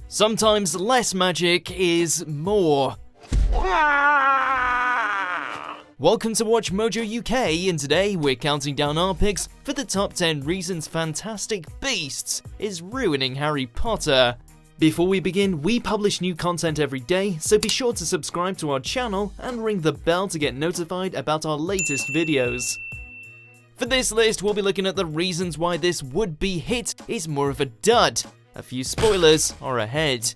Sometimes less magic is more. Welcome to WatchMojo UK, and today we're counting down our picks for the top 10 reasons Fantastic Beasts is ruining Harry Potter. Before we begin, we publish new content every day, so be sure to subscribe to our channel and ring the bell to get notified about our latest videos. For this list, we'll be looking at the reasons why this would-be hit is more of a dud. A few spoilers are ahead.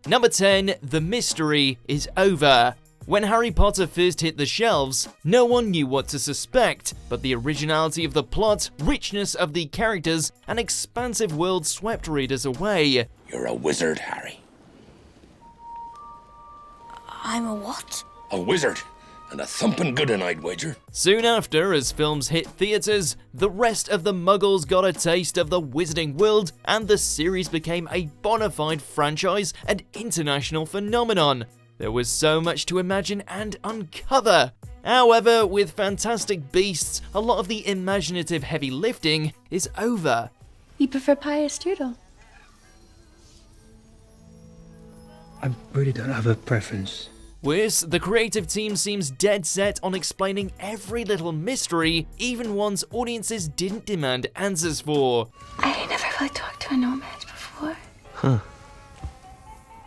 Number 10, the mystery is over. When Harry Potter first hit the shelves, no one knew what to suspect, but the originality of the plot, richness of the characters, and expansive world swept readers away. You're a wizard, Harry. I'm a what? A wizard. And a thumping good one, I'd wager. Soon after, as films hit theaters, the rest of the Muggles got a taste of the wizarding world, and the series became a bona fide franchise and international phenomenon. There was so much to imagine and uncover. However, with Fantastic Beasts, a lot of the imaginative heavy lifting is over. You prefer pie or strudel? I really don't have a preference. Worse, the creative team seems dead set on explaining every little mystery, even ones audiences didn't demand answers for. I never really talked to a nomad before. Huh.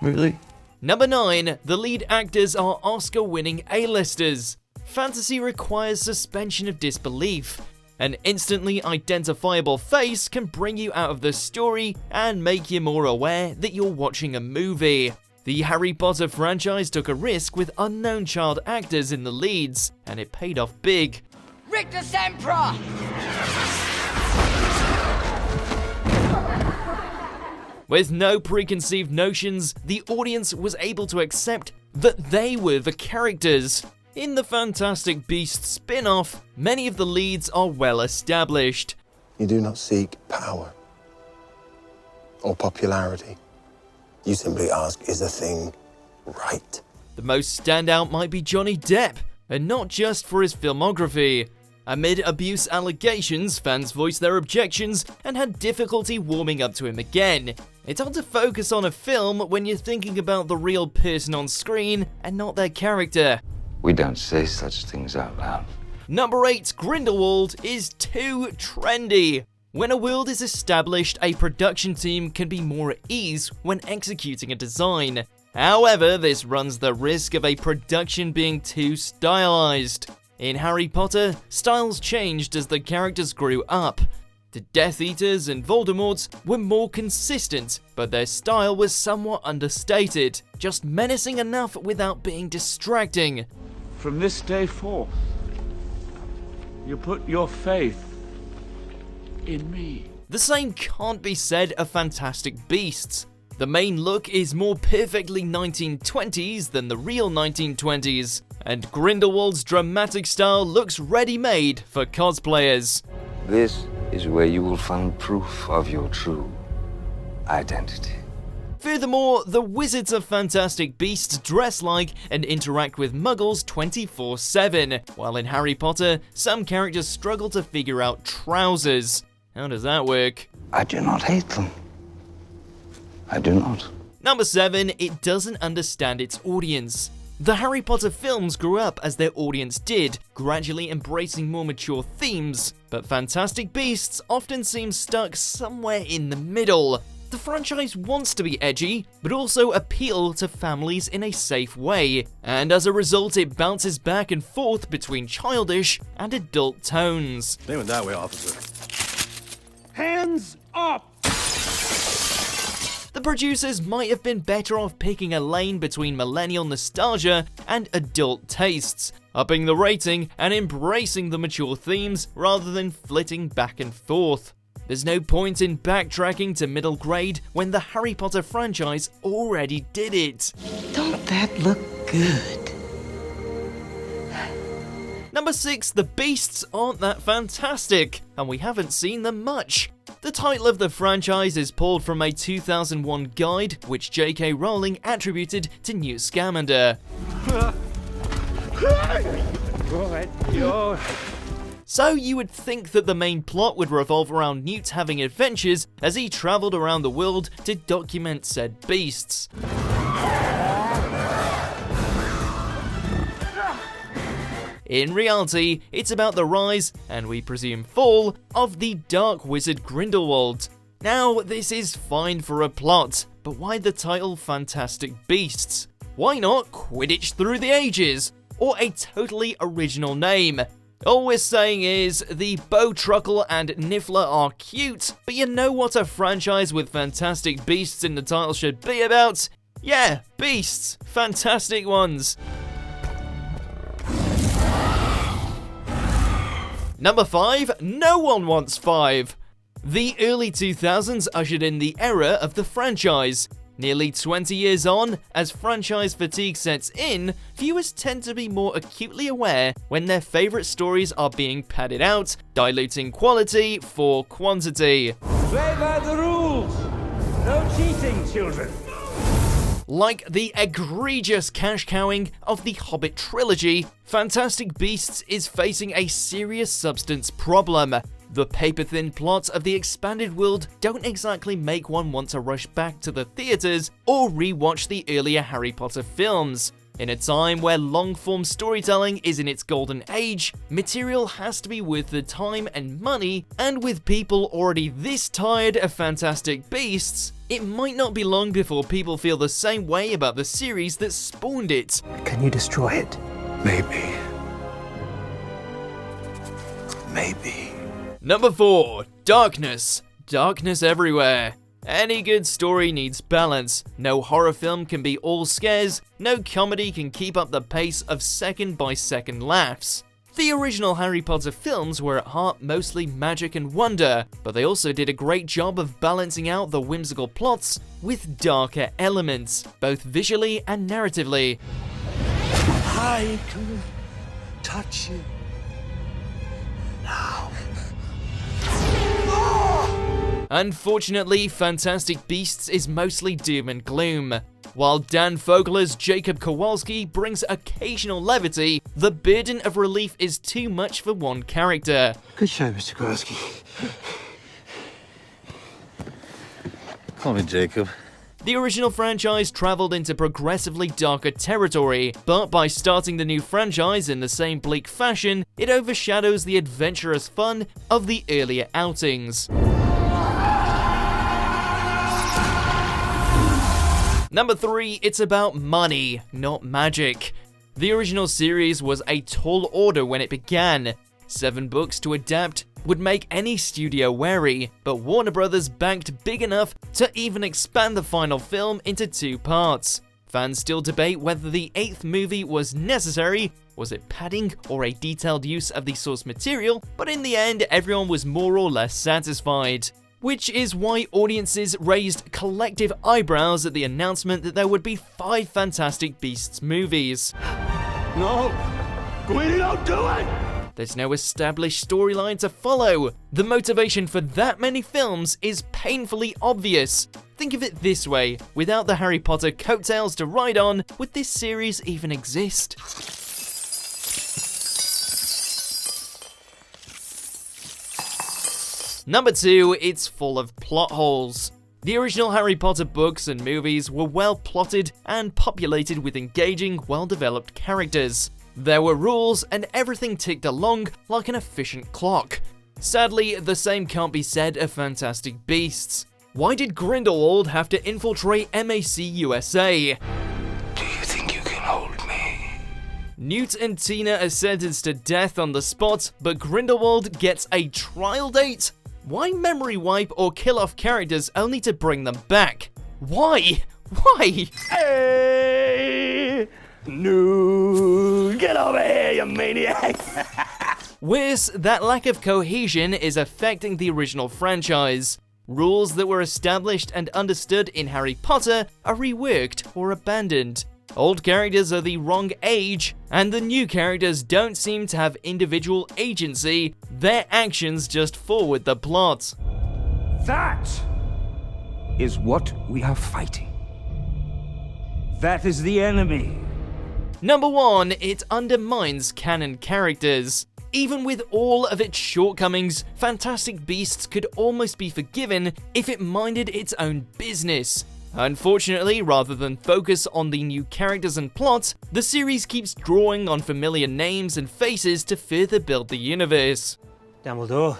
Really? Number 9, the lead actors are Oscar-winning A-listers. Fantasy requires suspension of disbelief. An instantly identifiable face can bring you out of the story and make you more aware that you're watching a movie. The Harry Potter franchise took a risk with unknown child actors in the leads, and it paid off big. Rictus Emperor! With no preconceived notions, the audience was able to accept that they were the characters. In the Fantastic Beasts spin-off, many of the leads are well established. You do not seek power or popularity. You simply ask, is a thing right? The most standout might be Johnny Depp, and not just for his filmography. Amid abuse allegations, fans voiced their objections and had difficulty warming up to him again. It's hard to focus on a film when you're thinking about the real person on screen and not their character. We don't say such things out loud. Number 8, Grindelwald is too trendy. When a world is established, a production team can be more at ease when executing a design. However, this runs the risk of a production being too stylized. In Harry Potter, styles changed as the characters grew up. The Death Eaters and Voldemorts were more consistent, but their style was somewhat understated, just menacing enough without being distracting. From this day forth, you put your faith in me. The same can't be said of Fantastic Beasts. The main look is more perfectly 1920s than the real 1920s, and Grindelwald's dramatic style looks ready-made for cosplayers. This is where you will find proof of your true identity. Furthermore, the wizards of Fantastic Beasts dress like and interact with Muggles 24/7, while in Harry Potter, some characters struggle to figure out trousers. How does that work? I do not hate them. I do not. Number 7, it doesn't understand its audience. The Harry Potter films grew up as their audience did, gradually embracing more mature themes, but Fantastic Beasts often seems stuck somewhere in the middle. The franchise wants to be edgy, but also appeal to families in a safe way, and as a result it bounces back and forth between childish and adult tones. Name it that way, officer. Hands up! The producers might have been better off picking a lane between millennial nostalgia and adult tastes, upping the rating and embracing the mature themes rather than flitting back and forth. There's no point in backtracking to middle grade when the Harry Potter franchise already did it. Don't that look good? Number 6, the Beasts aren't that fantastic, and we haven't seen them much. The title of the franchise is pulled from a 2001 guide, which J.K. Rowling attributed to Newt Scamander. So you would think that the main plot would revolve around Newt having adventures as he travelled around the world to document said beasts. In reality, it's about the rise, and we presume fall, of the dark wizard Grindelwald. Now, this is fine for a plot, but why the title Fantastic Beasts? Why not Quidditch Through the Ages? Or a totally original name? All we're saying is, the Bowtruckle and Niffler are cute, but you know what a franchise with fantastic beasts in the title should be about? Yeah, beasts. Fantastic ones. Number 5, no one wants 5. The early 2000s ushered in the era of the franchise. Nearly 20 years on, as franchise fatigue sets in, viewers tend to be more acutely aware when their favourite stories are being padded out, diluting quality for quantity. Play by the rules! No cheating, children! Like the egregious cash cowing of the Hobbit trilogy, Fantastic Beasts is facing a serious substance problem. The paper-thin plots of the expanded world don't exactly make one want to rush back to the theatres or re-watch the earlier Harry Potter films. In a time where long-form storytelling is in its golden age, material has to be worth the time and money, and with people already this tired of Fantastic Beasts, it might not be long before people feel the same way about the series that spawned it. Can you destroy it? Maybe. Maybe. Number 4. Darkness. Darkness everywhere. Any good story needs balance. No horror film can be all scares, no comedy can keep up the pace of second-by-second laughs. The original Harry Potter films were at heart mostly magic and wonder, but they also did a great job of balancing out the whimsical plots with darker elements, both visually and narratively. I can touch you now. Unfortunately, Fantastic Beasts is mostly doom and gloom. While Dan Fogler's Jacob Kowalski brings occasional levity, the burden of relief is too much for one character. Good show, Mr. Kowalski. Call me Jacob. The original franchise travelled into progressively darker territory, but by starting the new franchise in the same bleak fashion, it overshadows the adventurous fun of the earlier outings. Number 3, it's about money, not magic. The original series was a tall order when it began. 7 books to adapt would make any studio wary, but Warner Brothers banked big enough to even expand the final film into 2 parts. Fans still debate whether the 8th movie was necessary, was it padding or a detailed use of the source material, but in the end everyone was more or less satisfied. Which is why audiences raised collective eyebrows at the announcement that there would be 5 Fantastic Beasts movies. No! Gwynny, don't do it! There's no established storyline to follow. The motivation for that many films is painfully obvious. Think of it this way, without the Harry Potter coattails to ride on, would this series even exist? Number 2, it's full of plot holes. The original Harry Potter books and movies were well plotted and populated with engaging, well-developed characters. There were rules and everything ticked along like an efficient clock. Sadly, the same can't be said of Fantastic Beasts. Why did Grindelwald have to infiltrate MAC USA? Do you think you can hold me? Newt and Tina are sentenced to death on the spot, but Grindelwald gets a trial date? Why memory wipe or kill off characters only to bring them back? Why? Why? Hey! No! Get over here, you maniac! Worse, that lack of cohesion is affecting the original franchise. Rules that were established and understood in Harry Potter are reworked or abandoned. Old characters are the wrong age, and the new characters don't seem to have individual agency, their actions just forward the plot. That is what we are fighting. That is the enemy. Number 1, it undermines canon characters. Even with all of its shortcomings, Fantastic Beasts could almost be forgiven if it minded its own business. Unfortunately, rather than focus on the new characters and plot, the series keeps drawing on familiar names and faces to further build the universe. Dumbledore.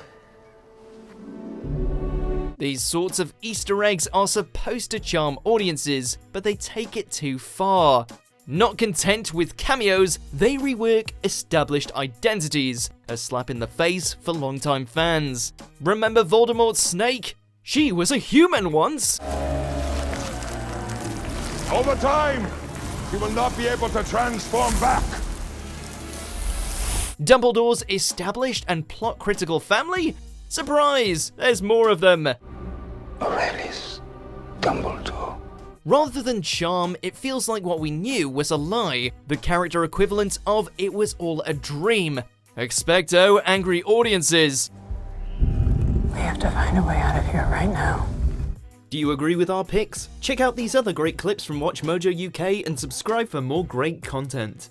These sorts of Easter eggs are supposed to charm audiences, but they take it too far. Not content with cameos, they rework established identities, a slap in the face for longtime fans. Remember Voldemort's snake? She was a human once! Over time, he will not be able to transform back. Dumbledore's established and plot-critical family? Surprise! There's more of them! Aurelius Dumbledore. Rather than charm, it feels like what we knew was a lie, the character equivalent of it was all a dream. Expecto angry audiences! We have to find a way out of here right now. Do you agree with our picks? Check out these other great clips from WatchMojo UK and subscribe for more great content.